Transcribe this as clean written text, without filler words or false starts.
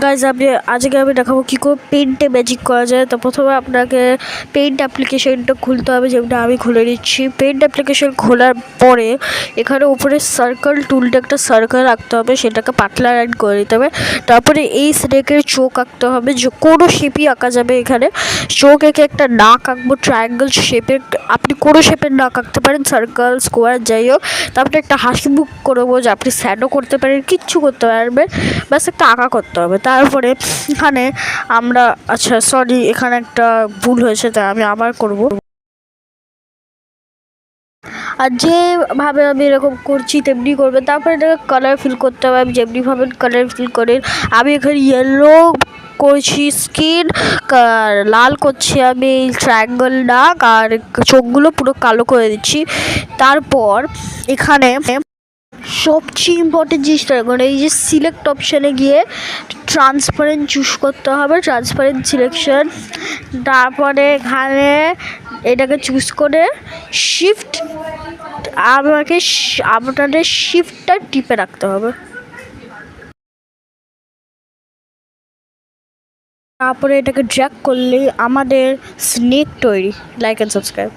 Guys আজকে আমি দেখাবো কী করে পেইন্টে ম্যাজিক করা যায়। তো প্রথমে আপনাকে পেইন্ট অ্যাপ্লিকেশনটা খুলতে হবে, যেটা আমি খুলে নিচ্ছি। পেইন্ট অ্যাপ্লিকেশন খোলার পরে এখানে উপরে সার্কেল টুলটা একটা সার্কেল রাখতে হবে, সেটাকে পাতলা লাইন করে দিতে হবে। তারপরে এই স্নেকের চোখ আঁকতে হবে, যে কোনো শেপই আঁকা যাবে। এখানে চোখ এঁকে একটা নাক আঁকবো ট্রায়াঙ্গেল শেপের, আপনি কোনো শেপের নাক আঁকতে পারেন, সার্কেল স্কোয়ার যাই হোক। তারপরে একটা হাসি মুখ করবো, যে আপনি স্যাডও করতে পারেন, কিচ্ছু করতে পারবেন, ব্যাস একটা আঁকা করতে হবে। তারপরে এখানে আমরা এখানে একটা ভুল হয়েছে, তাই আমি আবার করব। আর যেভাবে আমি এরকম করছি তেমনি করবে। তারপরে এটাকে কালার ফিল করতে হবে, আমি যেমনিভাবে কালার ফিল করি। আমি এখানে ইয়েলো করছি স্কিন, লাল করছি আমি ট্রায়াঙ্গল নাক, আর চোখগুলো পুরো কালো করে দিচ্ছি। তারপর এখানে সবচেয়ে ইম্পর্টেন্ট জিনিসটা মানে এই যে সিলেক্ট অপশানে গিয়ে ট্রান্সপারেন্ট চুজ করতে হবে, ট্রান্সপারেন্ট সিলেকশন। তারপরে এখানে এটাকে চুজ করে শিফট, আপনাদের শিফটটা টিপে রাখতে হবে। তারপরে এটাকে ড্র্যাগ করলেই আমাদের স্নেক তৈরি। Like and subscribe.